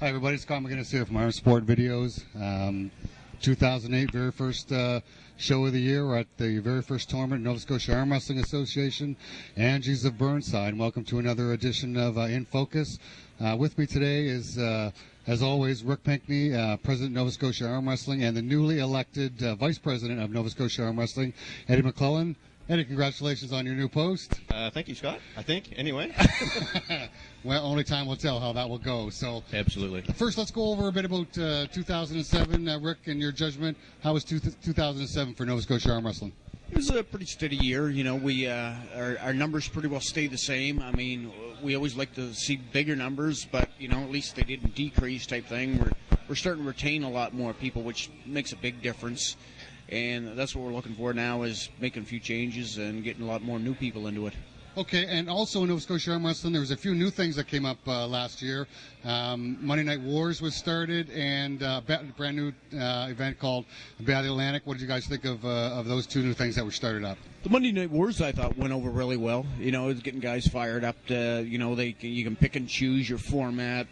Hi everybody, Scott McGinnis here from Armsportvideos. 2008, very first show of the year. We're at the very first tournament, Nova Scotia Arm Wrestling Association, Angie's of Burnside. Welcome to another edition of In Focus. With me today is, as always, Rick Pinkney, President of Nova Scotia Arm Wrestling, and the newly elected Vice President of Nova Scotia Arm Wrestling, Eddie McClellan. Eddie, congratulations on your new post. Thank you, Scott. I think, anyway. Well, only time will tell how that will go. So, absolutely. First, let's go over a bit about 2007. Rick, in your judgment, how was 2007 for Nova Scotia Arm Wrestling? It was a pretty steady year. You know, we our numbers pretty well stayed the same. I mean, we always like to see bigger numbers, but you know, at least they didn't decrease type thing. We're starting to retain a lot more people, which makes a big difference. And that's what we're looking for now, is making a few changes and getting a lot more new people into it. Okay, and also in Nova Scotia Arm Wrestling, there was a few new things that came up last year. Monday Night Wars was started, and a brand new event called Battle Atlantic. What did you guys think of those two new things that were started up? The Monday Night Wars, I thought, went over really well. You know, it's getting guys fired up to, you know, you can pick and choose your format.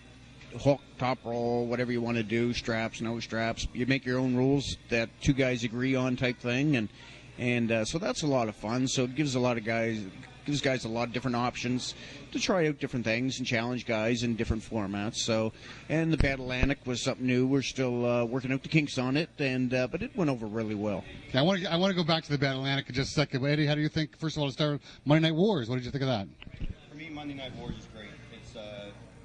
Hook, top roll, whatever you want to do, straps, no straps. You make your own rules that two guys agree on type thing, and so that's a lot of fun. So it gives guys a lot of different options to try out different things and challenge guys in different formats. So, and the Battle Atlantic was something new. We're still working out the kinks on it, but it went over really well. Okay, I want to go back to the Battle Atlantic in just a second. Eddie, how do you think? First of all, to start with Monday Night Wars. What did you think of that? For me, Monday Night Wars is great.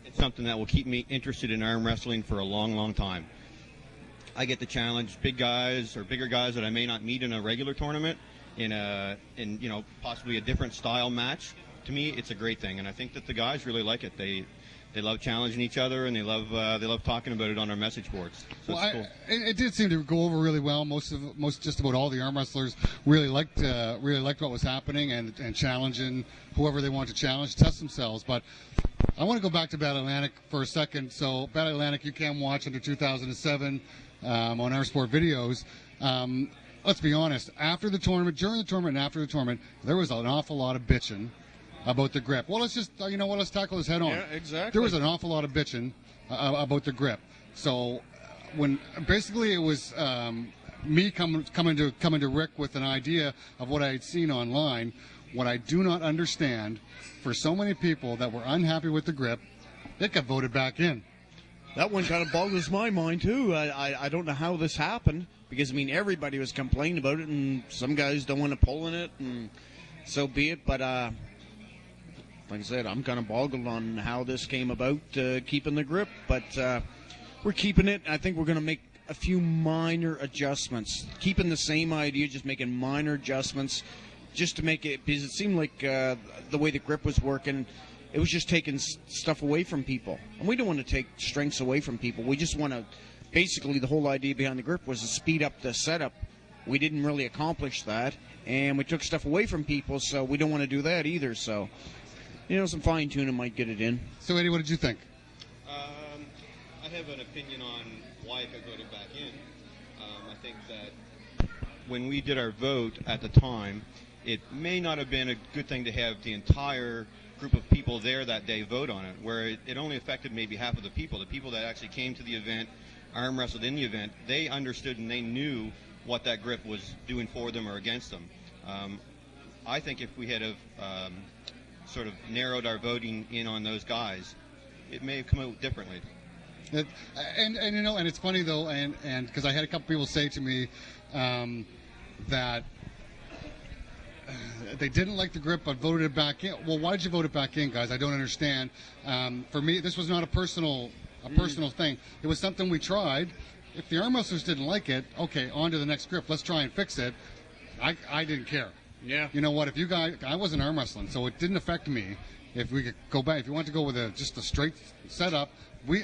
It's something that will keep me interested in arm wrestling for a long, long time. I get to challenge big guys or bigger guys that I may not meet in a regular tournament in you know, possibly a different style match. To me, it's a great thing, and I think that the guys really like it. They love challenging each other, and they love talking about it on our message boards. So well, it's cool. It did seem to go over really well. Most just about all the arm wrestlers really liked what was happening and challenging whoever they wanted to challenge, test themselves. But I want to go back to Battle Atlantic for a second. So Battle Atlantic, you can watch under 2007 on Armsportvideos. Let's be honest. After the tournament, during the tournament, and after the tournament, there was an awful lot of bitching about the grip. Well, let's just, you know what, let's tackle this head on. Yeah, exactly. There was an awful lot of bitching about the grip. So when basically it was me coming to Rick with an idea of what I had seen online. What I do not understand, for so many people that were unhappy with the grip, it got voted back in. That one kind of boggles my mind, too. I don't know how this happened, because, I mean, everybody was complaining about it, and some guys don't want to pull in it, and so be it. But, like I said, I'm kind of boggled on how this came about, keeping the grip. But we're keeping it. I think we're going to make a few minor adjustments. Keeping the same idea, just making minor adjustments, just to make it, because it seemed like the way the grip was working, it was just taking stuff away from people. And we don't want to take strengths away from people. We just want to, basically the whole idea behind the grip was to speed up the setup. We didn't really accomplish that, and we took stuff away from people, so we don't want to do that either. So, you know, some fine-tuning might get it in. So, Eddie, what did you think? I have an opinion on why it got voted back in. I think that when we did our vote at the time, it may not have been a good thing to have the entire group of people there that day vote on it, where it only affected maybe half of the people. The people that actually came to the event, arm wrestled in the event, they understood and they knew what that grip was doing for them or against them. I think if we had sort of narrowed our voting in on those guys, it may have come out differently. And you know, and it's funny though, and because I had a couple people say to me that they didn't like the grip but voted it back in. Well, why did you vote it back in, guys? I don't understand. For me, this was not a personal thing. It was something we tried. If the arm wrestlers didn't like it, okay, on to the next grip. Let's try and fix it. I didn't care. Yeah. You know what? If you guys, I wasn't arm wrestling, so it didn't affect me. If we could go back, if you want to go with just a straight setup,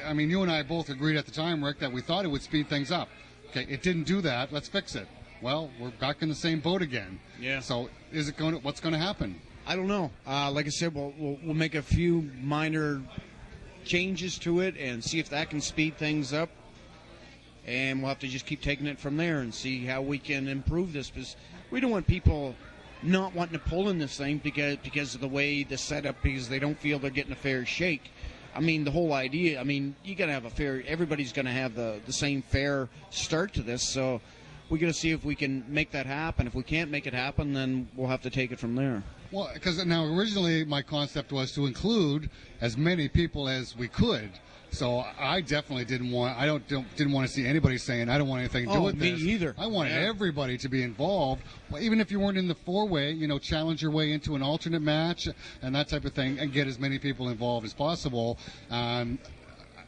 I mean, you and I both agreed at the time, Rick, that we thought it would speed things up. Okay, it didn't do that. Let's fix it. Well, we're back in the same boat again. Yeah. So what's going to happen? I don't know. Like I said, we'll make a few minor changes to it and see if that can speed things up. And we'll have to just keep taking it from there and see how we can improve this, because we don't want people not wanting to pull in this thing because of the way the setup, because they don't feel they're getting a fair shake. I mean, the whole idea, I mean, you got to have a fair, everybody's going to have the same fair start to this, so we got to see if we can make that happen. If we can't make it happen, then we'll have to take it from there. Well, because now originally my concept was to include as many people as we could. So I definitely didn't want to see anybody saying I don't want anything to do with this. Me either. I wanted everybody to be involved. Well, even if you weren't in the four-way, challenge your way into an alternate match and that type of thing, and get as many people involved as possible. I'm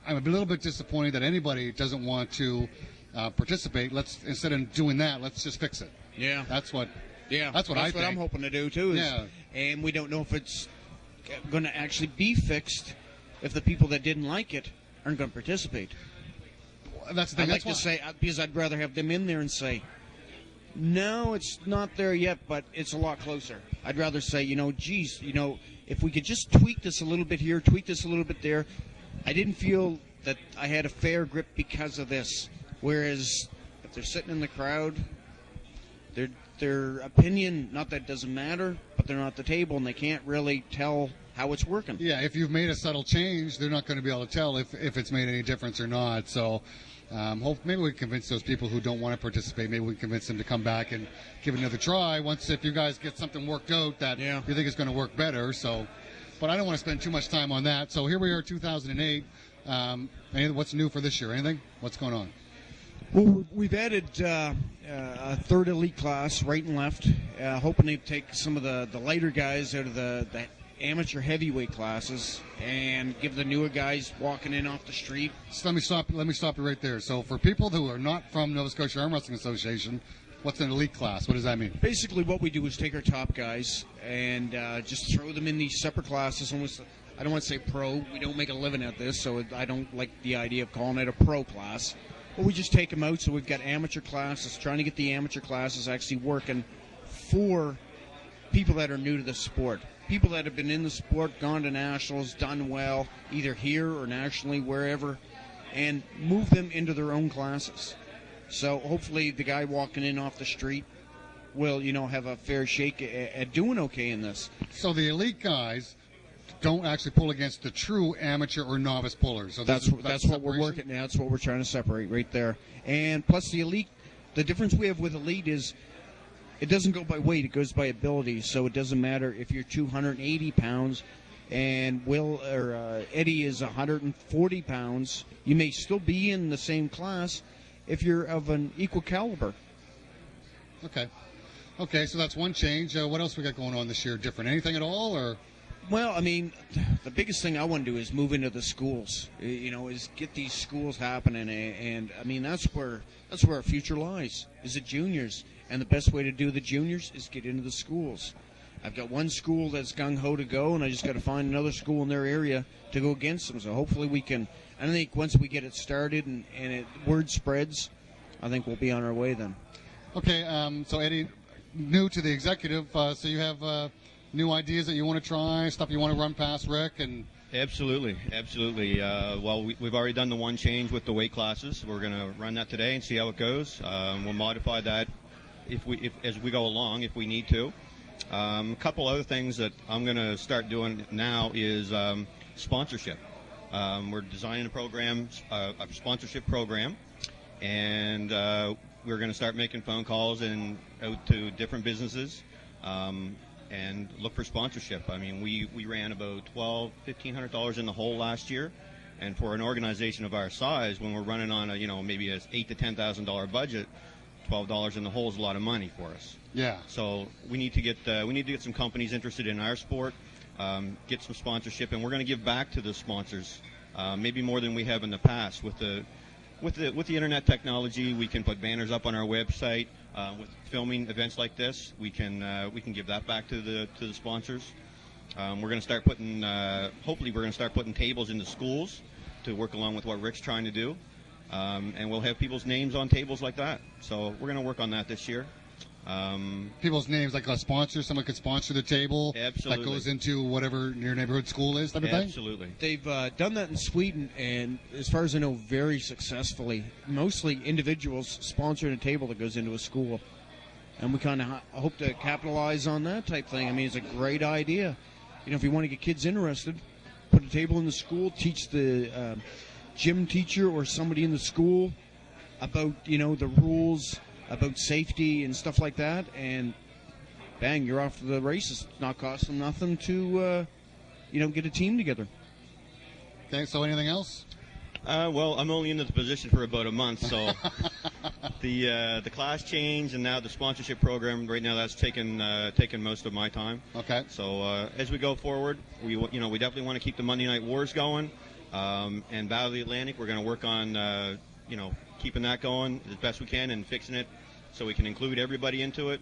a little bit disappointed that anybody doesn't want to participate. Instead of doing that, let's just fix it. Yeah, that's what I think. That's what I'm hoping to do too. And we don't know if it's going to actually be fixed if the people that didn't like it aren't going to participate. That's the thing. I'd like to say, because I'd rather have them in there and say, no, it's not there yet, but it's a lot closer. I'd rather say, geez, if we could just tweak this a little bit here, tweak this a little bit there. I didn't feel that I had a fair grip because of this. Whereas if they're sitting in the crowd, their opinion, not that it doesn't matter, but they're not at the table and they can't really tell how it's working. Yeah, if you've made a subtle change, they're not going to be able to tell if it's made any difference or not. So maybe we can convince those people who don't want to participate, maybe we can convince them to come back and give it another try if you guys get something worked out that you think is going to work better. So, but I don't want to spend too much time on that. So here we are, 2008. What's new for this year? Anything? What's going on? Well, we've added a third elite class, right and left, hoping to take some of the lighter guys out of the amateur heavyweight classes and give the newer guys walking in off the street. So let me stop you right there. So for people who are not from Nova Scotia Arm Wrestling Association, what's an elite class? What does that mean? Basically what we do is take our top guys and just throw them in these separate classes. Almost, I don't want to say pro. We don't make a living at this, so I don't like the idea of calling it a pro class. But we just take them out, so we've got amateur classes, trying to get the amateur classes actually working for people that are new to the sport. People that have been in the sport, gone to nationals, done well, either here or nationally, wherever, and move them into their own classes. So hopefully the guy walking in off the street will, have a fair shake at doing okay in this. So the elite guys don't actually pull against the true amateur or novice pullers. So that's what we're working. That's what we're trying to separate right there. And plus the elite, the difference we have with elite is it doesn't go by weight; it goes by ability. So it doesn't matter if you're 280 pounds and Eddie is 140 pounds. You may still be in the same class if you're of an equal caliber. Okay. So that's one change. What else we got going on this year? Different? Anything at all, or? Well, I mean, the biggest thing I want to do is move into the schools. Is get these schools happening, and I mean that's where our future lies. Is the juniors, and the best way to do the juniors is get into the schools. I've got one school that's gung ho to go, and I just got to find another school in their area to go against them. So hopefully we can. I think once we get it started and word spreads, I think we'll be on our way then. Okay, so Eddie, new to the executive, so you have. New ideas that you want to try, stuff you want to run past Rick, and Absolutely. Well, we've already done the one change with the weight classes. We're going to run that today and see how it goes. We'll modify that as we go along if we need to. A couple other things that I'm going to start doing now is sponsorship. We're designing a sponsorship program, and we're going to start making phone calls out to different businesses. And look for sponsorship. I mean, we ran about $1,500 in the hole last year, and for an organization of our size, when we're running on maybe a $8,000 to $10,000 budget, $12 in the hole is a lot of money for us. Yeah. So we need to get some companies interested in our sport, get some sponsorship, and we're going to give back to the sponsors, maybe more than we have in the past. With the internet technology, we can put banners up on our website. With filming events like this, we can give that back to the sponsors. We're going to start putting hopefully we're going to start putting tables into schools to work along with what Rick's trying to do, and we'll have people's names on tables like that. So we're going to work on that this year. People's names, like a sponsor, someone could sponsor the table. Absolutely. That goes into whatever your neighborhood school is, type of thing? Absolutely. They've done that in Sweden, and as far as I know, very successfully. Mostly individuals sponsoring a table that goes into a school. And we kind of hope to capitalize on that type thing. I mean, it's a great idea. If you want to get kids interested, put a table in the school, teach the gym teacher or somebody in the school about, you know, the rules, about safety and stuff like that, and bang, you're off to the races. It's not costing nothing to, you know, get a team together. Okay, so anything else? Well, I'm only in the position for about a month, so the class change and now the sponsorship program right now, that's taken most of my time. Okay. So as we go forward, we definitely want to keep the Monday Night Wars going, and Battle of the Atlantic. We're going to work on keeping that going as best we can and fixing it so we can include everybody into it.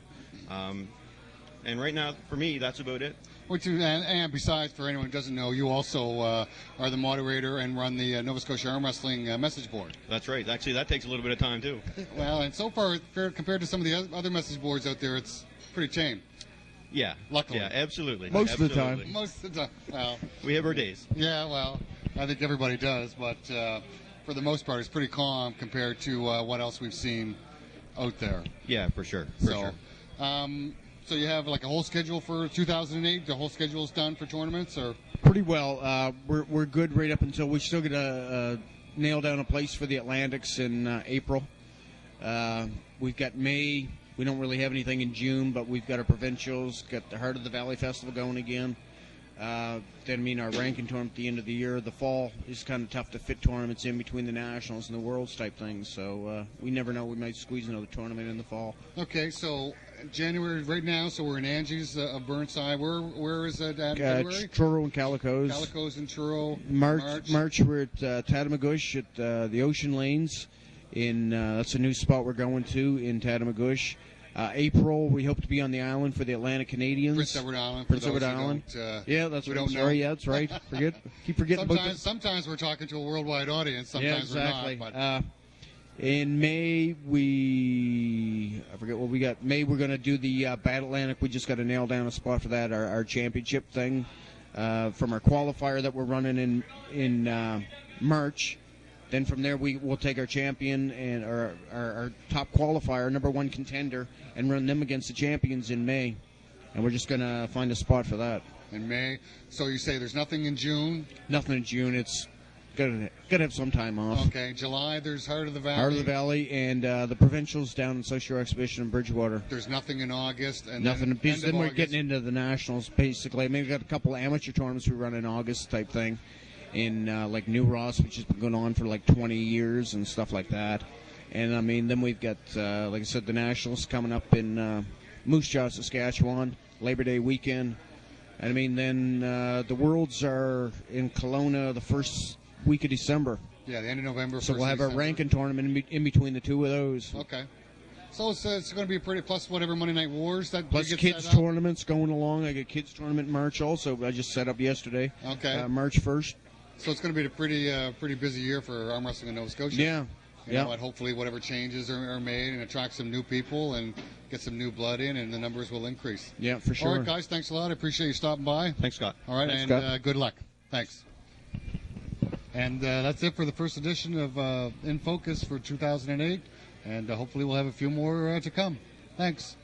And right now, for me, that's about it. And besides, for anyone who doesn't know, you also are the moderator and run the Nova Scotia Arm Wrestling message board. That's right. Actually, that takes a little bit of time, too. Well, and so far, compared to some of the other message boards out there, it's pretty tame. Yeah. Luckily. Yeah, absolutely. Most of the time. Most of the time. Well, we have our days. Yeah, well, I think everybody does, but for the most part, it's pretty calm compared to what else we've seen out there. Yeah, for sure. For sure. So you have like a whole schedule for 2008? The whole schedule is done for tournaments, or? Pretty well. We're good right up until we still got to nail down a place for the Atlantics in April. We've got May. We don't really have anything in June, but we've got our provincials, got the Heart of the Valley Festival going again. Then, our ranking tournament at the end of the year. The fall is kind of tough to fit tournaments in between the Nationals and the Worlds type things. So we never know. We might squeeze another tournament in the fall. Okay, so January right now, so we're in Angie's of Burnside. Where is that at? February? Truro and Calicos. Calicos and Truro. March we're at Tatamagouche at the Ocean Lanes. That's a new spot we're going to in Tatamagouche. April, we hope to be on the island for the Atlantic Canadians. Prince Edward Island. Prince Edward Island. Yeah, that's right. Sorry, yeah, that's right. Keep forgetting about that. Sometimes we're talking to a worldwide audience. Sometimes exactly. We're not. But. In May, I forget what we got. May, we're going to do the Battle Atlantic. We just got to nail down a spot for that, our championship thing from our qualifier that we're running in March. Then from there, we'll take our champion and our top qualifier, number one contender, and run them against the champions in May. And we're just going to find a spot for that. In May. So you say there's nothing in June? Nothing in June. It's got to have some time off. Okay. July, there's Heart of the Valley. Heart of the Valley and the provincials down in Social Exhibition in Bridgewater. There's nothing in August. And nothing. Then we're August. getting into the Nationals, basically. I mean, we've got a couple of amateur tournaments we run in August type thing. In like New Ross, which has been going on for like 20 years and stuff like that. And I mean, then we've got, like I said, the Nationals coming up in Moose Jaw, Saskatchewan, Labor Day weekend. And I mean, then the Worlds are in Kelowna the first week of December. Yeah, the end of November. So we'll have our ranking tournament in between the two of those. Okay. So it's going to be a pretty, plus whatever Monday Night Wars. Plus kids tournaments going along. I got kids tournament in March also. I just set up yesterday. Okay. March 1st. So it's going to be a pretty busy year for arm wrestling in Nova Scotia. Yeah. You know what, hopefully whatever changes are made and attract some new people and get some new blood in, and the numbers will increase. Yeah, for sure. All right, guys, thanks a lot. I appreciate you stopping by. Thanks, Scott. All right, thanks, and good luck. Thanks. And that's it for the first edition of In Focus for 2008, and hopefully we'll have a few more to come. Thanks.